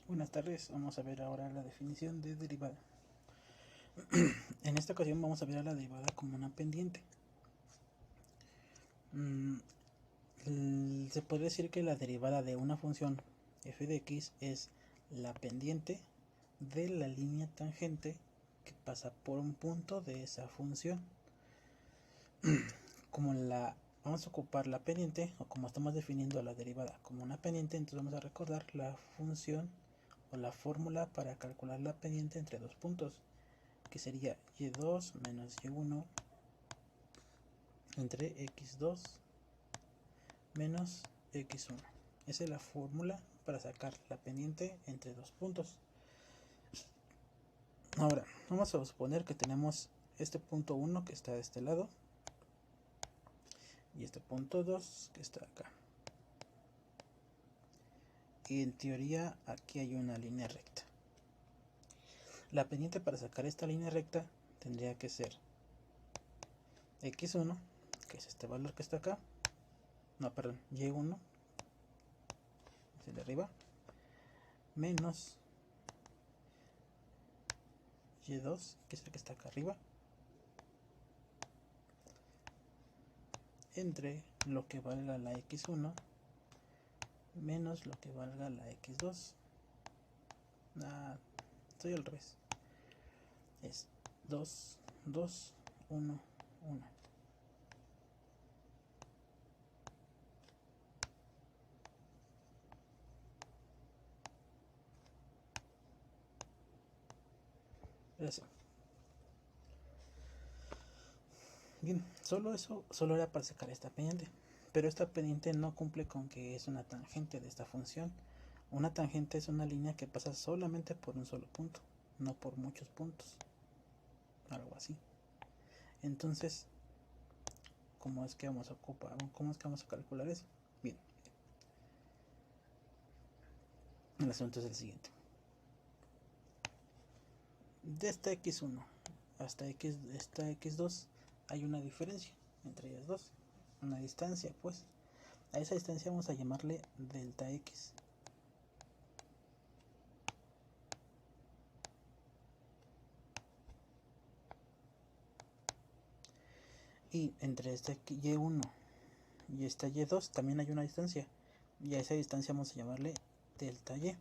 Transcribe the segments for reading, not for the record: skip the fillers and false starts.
Buenas tardes, vamos a ver ahora la definición de derivada. En esta ocasión vamos a ver a la derivada como una pendiente. Se puede decir que la derivada de una función f de x es la pendiente de la línea tangente que pasa por un punto de esa función. Vamos a ocupar la pendiente, o como estamos definiendo la derivada como una pendiente, entonces vamos a recordar la función o la fórmula para calcular la pendiente entre dos puntos, que sería y2 menos y1 entre x2 menos x1. Esa es la fórmula para sacar la pendiente entre dos puntos. Ahora, vamos a suponer que tenemos este punto 1 que está de este lado y este punto 2 que está acá. Y en teoría aquí hay una línea recta. La pendiente para sacar esta línea recta tendría que ser x1, que es este valor que está acá, y1, es el de arriba, menos y2, que es el que está acá arriba, entre lo que valga la x1 menos lo que valga la x2. Estoy al revés. Es 2, 2, 1, 1. Eso. Bien, solo eso, solo era para sacar esta pendiente. Pero esta pendiente no cumple con que es una tangente de esta función. Una tangente es una línea que pasa solamente por un solo punto, no por muchos puntos. Algo así. Entonces, ¿cómo es que vamos a calcular eso? Bien. El asunto es el siguiente. De esta x1 hasta esta x2 hay una diferencia entre ellas dos, una distancia, pues. A esa distancia vamos a llamarle delta x. Y entre este y1 y esta y2 también hay una distancia, y a esa distancia vamos a llamarle delta y.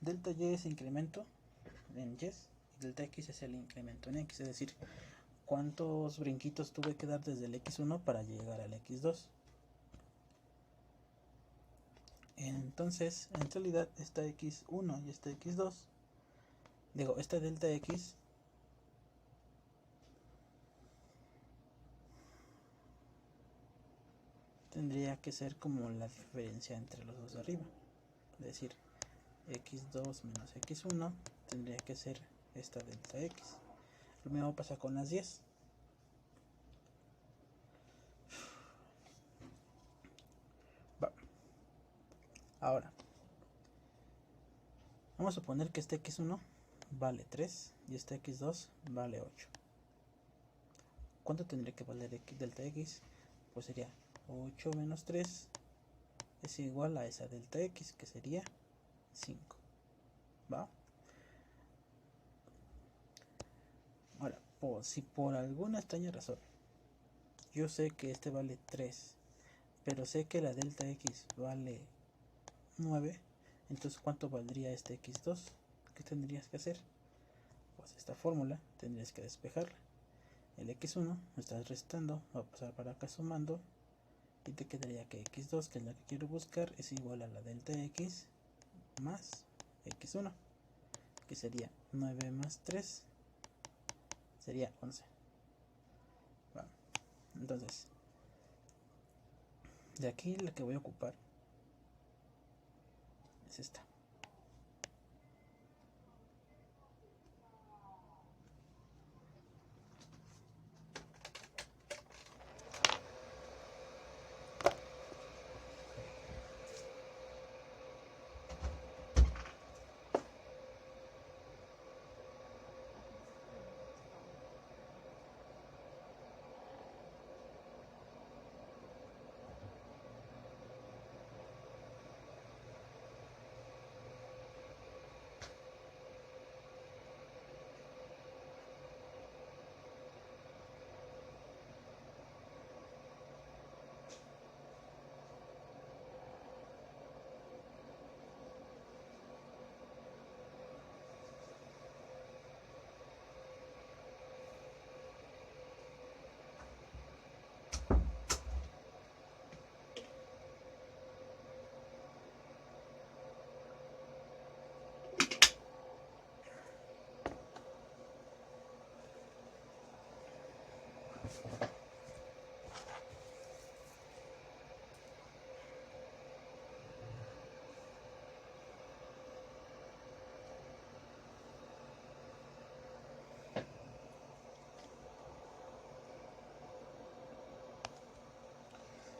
Delta y es incremento en y, y delta x es el incremento en x, es decir, cuántos brinquitos tuve que dar desde el x1 para llegar al x2. Entonces, en realidad, esta x1 y esta x2, esta delta x tendría que ser como la diferencia entre los dos de arriba. Es decir, x2 menos x1 tendría que ser esta delta x. Lo mismo pasa con las 10. Ahora, vamos a suponer que este x1 vale 3 y este x2 vale 8. ¿Cuánto tendría que valer delta x? Pues sería 8 menos 3 es igual a esa delta x, que sería 5. ¿Va? Ahora, si por alguna extraña razón yo sé que este vale 3, pero sé que la delta x vale 9, entonces ¿cuánto valdría este x2? ¿Qué tendrías que hacer? Pues esta fórmula tendrías que despejarla. El x1 lo estás restando, va a pasar para acá sumando, y te quedaría que x2, que es la que quiero buscar, es igual a la delta x más x1, que sería 9 más 3, sería 11. Bueno, entonces, de aquí la que voy a ocupar es esta.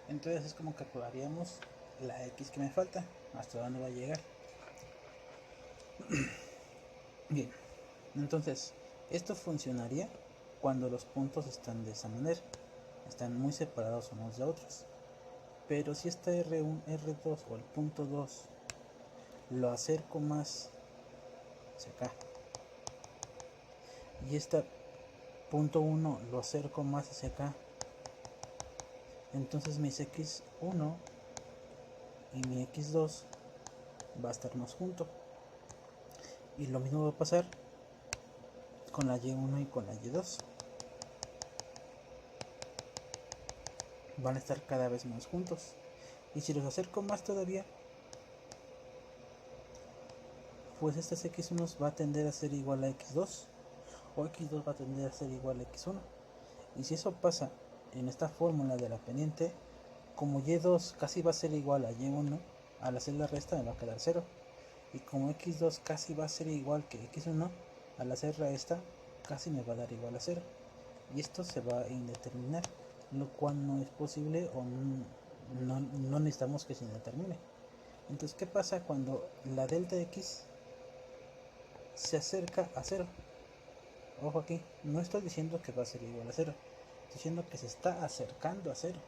Entonces es como calcularíamos la x que me falta, hasta dónde va a llegar. Bien, entonces esto funcionaría cuando los puntos están de esa manera, están muy separados unos de otros. Pero si esta R1, R2 o el punto 2 lo acerco más hacia acá y este punto 1 lo acerco más hacia acá, entonces mis x1 y mi x2 va a estar más junto. Y lo mismo va a pasar con la y1 y con la y2. Van a estar cada vez más juntos. Y si los acerco más todavía, pues estas x1 va a tender a ser igual a x2, o x2 va a tender a ser igual a x1. Y si eso pasa en esta fórmula de la pendiente, como y2 casi va a ser igual a y1, al hacer la resta me va a quedar 0. Y como x2 casi va a ser igual que x1, al hacer la resta casi me va a dar igual a 0. Y esto se va a indeterminar, lo cual no es posible o no necesitamos que se indetermine. Entonces, ¿qué pasa cuando la delta x se acerca a 0? Ojo aquí, no estoy diciendo que va a ser igual a 0, estoy diciendo que se está acercando a 0.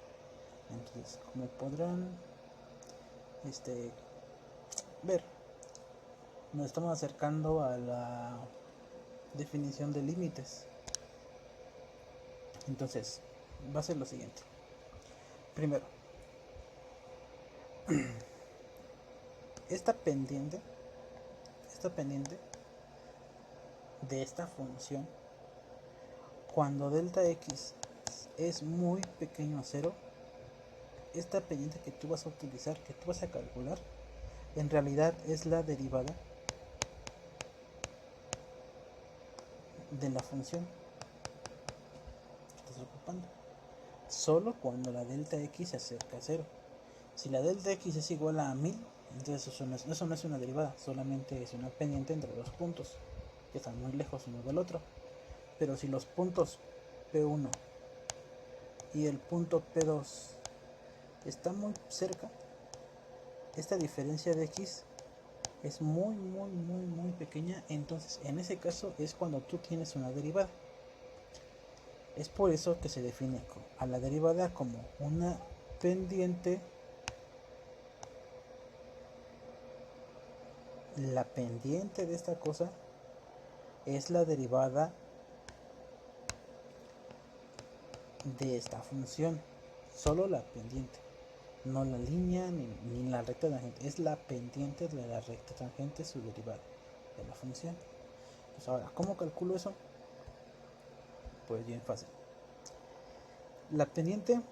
Entonces, como podrán ver, nos estamos acercando a la definición de límites. Entonces, va a ser lo siguiente. Primero, esta pendiente de esta función, cuando delta x es muy pequeño a 0, esta pendiente que tú vas a utilizar, que tú vas a calcular, en realidad es la derivada de la función que estás ocupando, solo cuando la delta x se acerca a 0. Si la delta x es igual a 1000, entonces eso no es una derivada, solamente es una pendiente entre dos puntos que están muy lejos uno del otro. Pero si los puntos P1 y el punto P2 están muy cerca, esta diferencia de x es muy pequeña. Entonces en ese caso es cuando tú tienes una derivada. Es por eso que se define a la derivada como una pendiente. La pendiente de esta cosa es la derivada de esta función, solo la pendiente, no la línea ni la recta tangente, es la pendiente de la recta tangente, su derivada de la función. Pues ahora, ¿cómo calculo eso? Pues bien fácil. La pendiente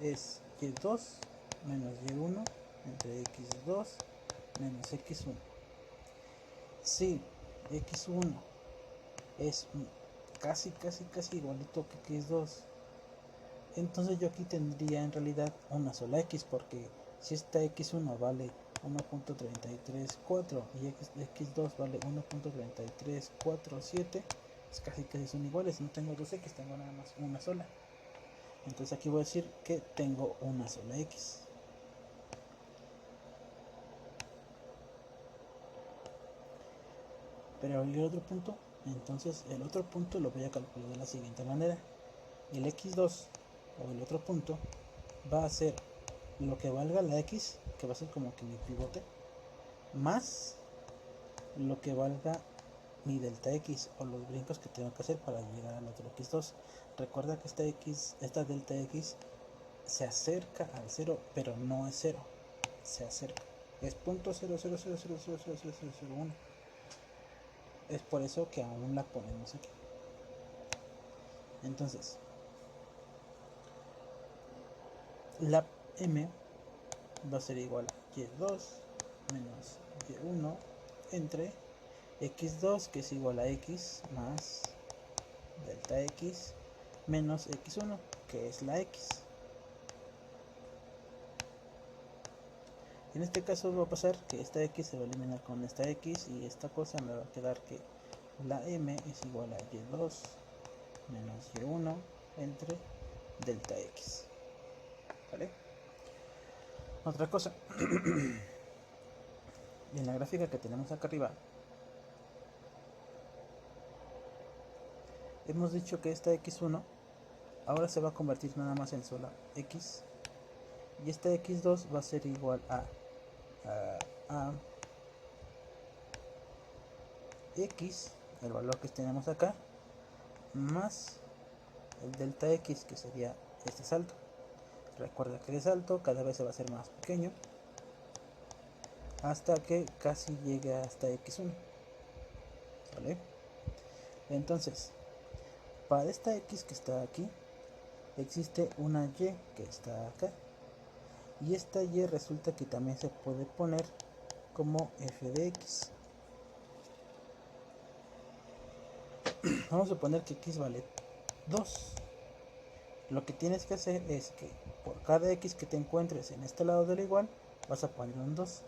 es y2 menos y1 entre x2 menos x1. Si x1 es casi igualito que x2, entonces yo aquí tendría en realidad una sola x, porque si esta x1 vale 1.334 y x2 vale 1.33447, pues casi son iguales. No tengo dos x, tengo nada más una sola. Entonces aquí voy a decir que tengo una sola x. Pero el otro punto, entonces el otro punto lo voy a calcular de la siguiente manera. El x2 o el otro punto va a ser lo que valga la x, que va a ser como que mi pivote, más lo que valga mi delta x o los brincos que tengo que hacer para llegar al otro x2. Recuerda que esta delta x se acerca al 0, pero no es 0, se acerca, es .000000001. Es por eso que aún la ponemos aquí. Entonces, la m va a ser igual a y2 menos y1 entre x2, que es igual a x más delta x menos x1, que es la x. En este caso va a pasar que esta x se va a eliminar con esta x y esta cosa me va a quedar que la m es igual a y2 menos y1 entre delta x. ¿Vale? Otra cosa, en la gráfica que tenemos acá arriba, hemos dicho que esta x1 ahora se va a convertir nada más en sola x, y esta x2 va a ser igual a x, el valor que tenemos acá, más el delta x, que sería este salto. Recuerda que el salto cada vez se va a hacer más pequeño hasta que casi llegue hasta x1. ¿Vale? Entonces, para esta x que está aquí, existe una y que está acá, y esta y resulta que también se puede poner como f de x. Vamos a suponer que x vale 2. Lo que tienes que hacer es que por cada x que te encuentres en este lado del igual, vas a poner un 2.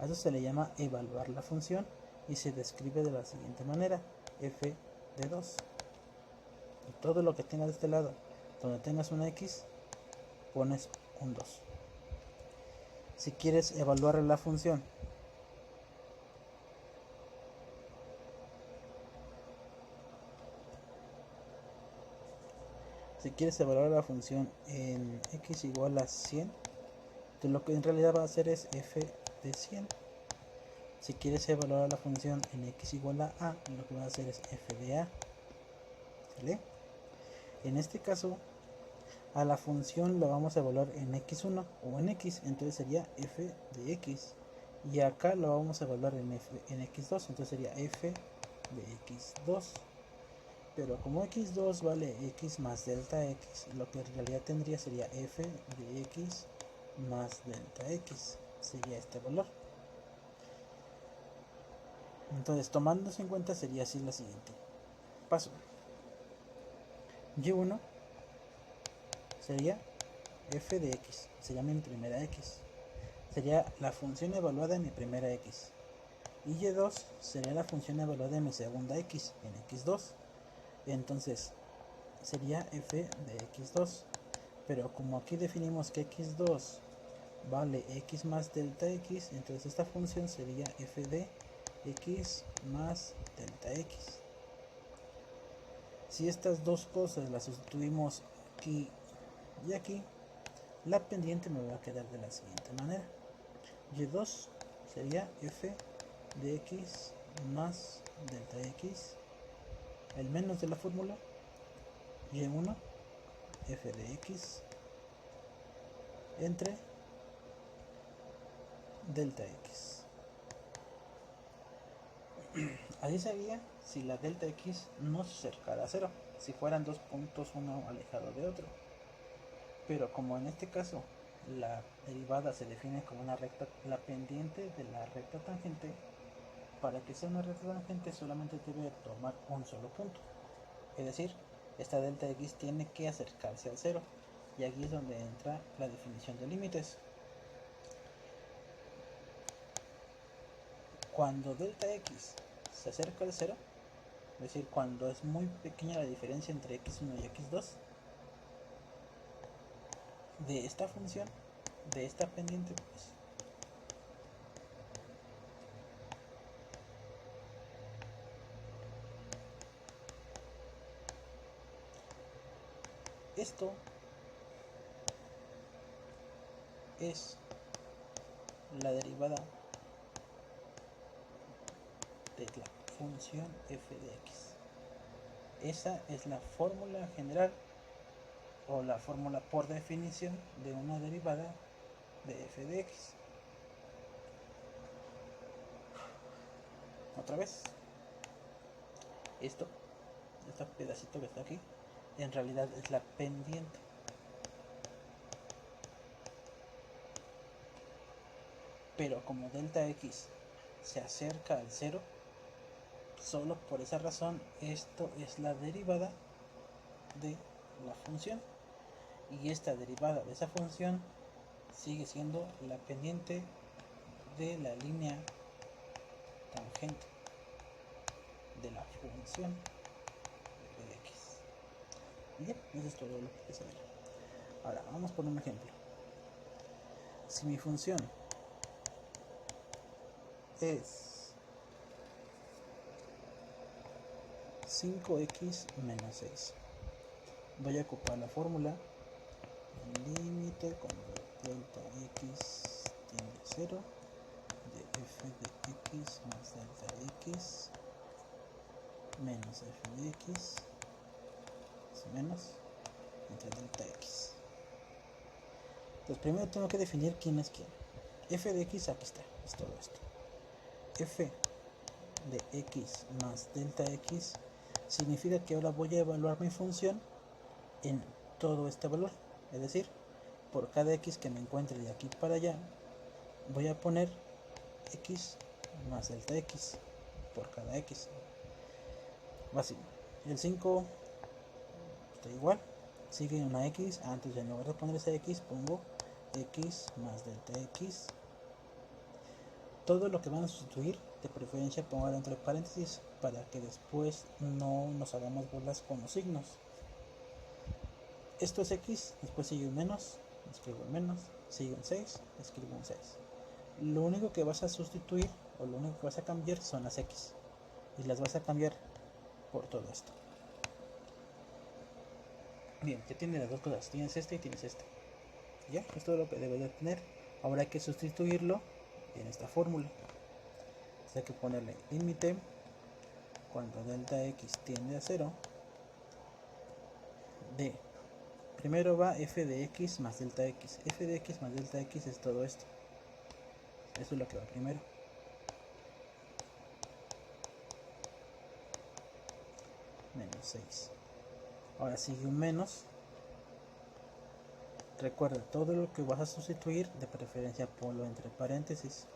A eso se le llama evaluar la función y se describe de la siguiente manera: f de 2. Y todo lo que tengas de este lado, donde tengas una x, pones un 2. Si quieres evaluar la función en x igual a 100, entonces lo que en realidad va a hacer es f de 100. Si quieres evaluar la función en x igual a, lo que va a hacer es f de a. ¿Vale? En este caso, a la función la vamos a evaluar en x1 o en x, entonces sería f de x. Y acá lo vamos a evaluar en x2, entonces sería f de x2. Pero como x2 vale x más delta x, lo que en realidad tendría sería f de x más delta x. Sería este valor. Entonces, tomándose en cuenta, sería así la siguiente. Paso. Y1 sería f de x, sería mi primera x. Sería la función evaluada en mi primera x. Y y2 sería la función evaluada en mi segunda x, en x2. Entonces, sería f de x2. Pero como aquí definimos que x2 vale x más delta x, entonces esta función sería f de x más delta x. Si estas dos cosas las sustituimos aquí y aquí, la pendiente me va a quedar de la siguiente manera: y2 sería f de x más delta x, el menos de la fórmula, y1 f de x entre delta x. Así sería si la delta x no se acercara a 0, si fueran dos puntos uno alejado de otro. Pero como en este caso la derivada se define como una recta, la pendiente de la recta tangente, para que sea una recta tangente solamente debe tomar un solo punto. Es decir, esta delta x tiene que acercarse al 0. Y aquí es donde entra la definición de límites. Cuando delta x se acerca al 0, es decir, cuando es muy pequeña la diferencia entre x1 y x2, de esta función, de esta pendiente, pues, esto es la derivada de la función f de x. Esa es la fórmula general o la fórmula por definición de una derivada de f de x. Otra vez, este pedacito que está aquí, en realidad es la pendiente. Pero como delta x se acerca al 0, solo por esa razón esto es la derivada de la función, y esta derivada de esa función sigue siendo la pendiente de la línea tangente de la función de x. Y ya, eso es todo lo que hay que saber. Ahora vamos por un ejemplo. Si mi función es 5x menos 6, voy a ocupar la fórmula límite cuando delta x tiende a 0 de f de x más delta x menos f de x menos entre delta x. Entonces primero tengo que definir quién es quién. F de x, aquí está, es todo esto. F de x más delta x significa que ahora voy a evaluar mi función en todo este valor, es decir, por cada x que me encuentre de aquí para allá voy a poner x más delta x por cada x. Básico. El 5 está igual, sigue una x, antes en lugar de poner esa x pongo x más delta x. Todo lo que van a sustituir, de preferencia pongan entre paréntesis para que después no nos hagamos bolas con los signos. Esto es x, después sigue un menos, escribo un menos, sigue un 6, escribo un 6. Lo único que vas a sustituir o lo único que vas a cambiar son las x y las vas a cambiar por todo esto. Bien, ya tienes las dos cosas, tienes este y tienes este. Ya, esto es todo lo que debes de tener. Ahora hay que sustituirlo en esta fórmula. Entonces hay que ponerle límite cuando delta x tiende a 0 de, primero va f de x más delta x. F de x más delta x es todo esto. Eso es lo que va primero. Menos 6. Ahora sigue un menos. Recuerda, todo lo que vas a sustituir, de preferencia ponlo entre paréntesis.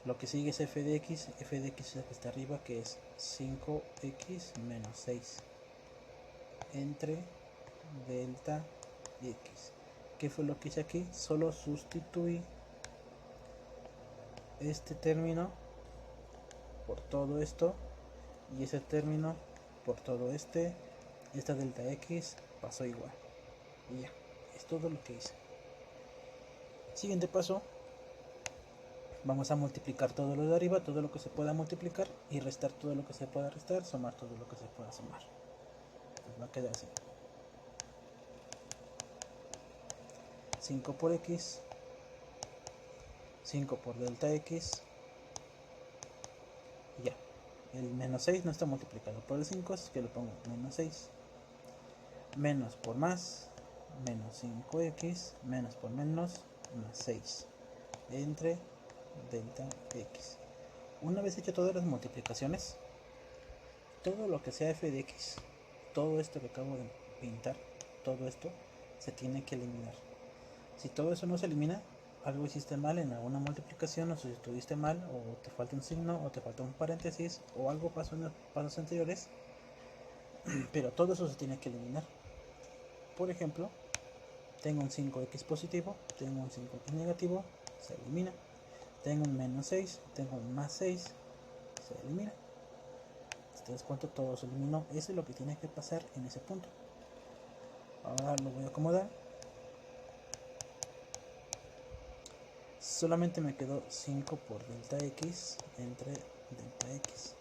Lo que sigue es f de x es el que está arriba, que es 5x menos 6 entre delta x. ¿Qué fue lo que hice aquí? Solo sustituí este término por todo esto y ese término por todo este. Esta delta x pasó igual y ya, es todo lo que hice. Siguiente paso, vamos a multiplicar todo lo de arriba, todo lo que se pueda multiplicar, y restar todo lo que se pueda restar, sumar todo lo que se pueda sumar. Entonces va a quedar así: 5 por x, 5 por delta x, y ya. El menos 6 no está multiplicado por el 5, así que le pongo menos 6. Menos por más, menos 5x, menos por menos, más 6, entre delta x. Una vez hecho todas las multiplicaciones, todo lo que sea f de x, todo esto que acabo de pintar, todo esto se tiene que eliminar. Si todo eso no se elimina, algo hiciste mal en alguna multiplicación, o sustituiste mal, o te falta un signo, o te falta un paréntesis, o algo pasó en los pasos anteriores, pero todo eso se tiene que eliminar. Por ejemplo, tengo un 5x positivo, tengo un 5x negativo, se elimina. Tengo un menos 6, tengo un más 6, se elimina. Si te das cuenta, todo se eliminó. Eso es lo que tiene que pasar en ese punto. Ahora lo voy a acomodar. Solamente me quedó 5 por delta x entre delta x.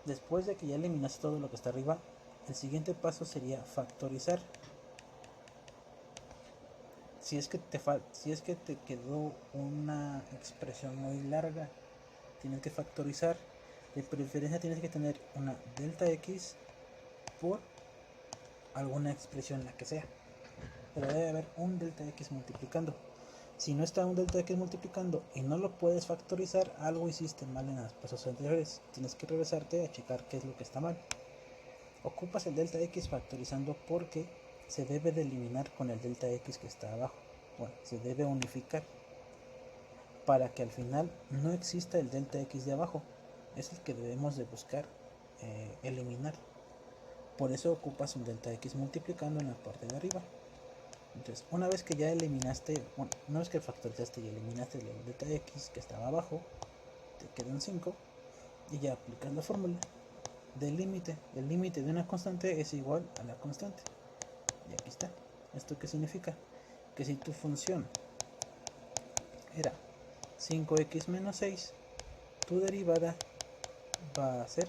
Después de que ya eliminaste todo lo que está arriba, el siguiente paso sería factorizar. Si es que te quedó una expresión muy larga, tienes que factorizar. De preferencia tienes que tener una delta x por alguna expresión, la que sea, pero debe haber un delta x multiplicando. Si no está un delta x multiplicando y no lo puedes factorizar, algo hiciste mal en los pasos anteriores. Tienes que regresarte a checar qué es lo que está mal. Ocupas el delta x factorizando porque se debe de eliminar con el delta x que está abajo. Bueno, se debe unificar para que al final no exista el delta x de abajo. Es el que debemos de buscar eliminar. Por eso ocupas un delta x multiplicando en la parte de arriba. Entonces, una vez que ya eliminaste, bueno, una vez que factorizaste y eliminaste el delta x que estaba abajo, te quedan 5 y ya aplicas la fórmula del límite. El límite de una constante es igual a la constante. Y aquí está. ¿Esto qué significa? Que si tu función era 5x menos 6, tu derivada va a ser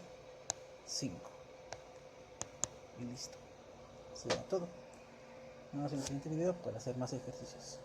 5. Y listo. Será todo. Nos vemos en el siguiente video para hacer más ejercicios.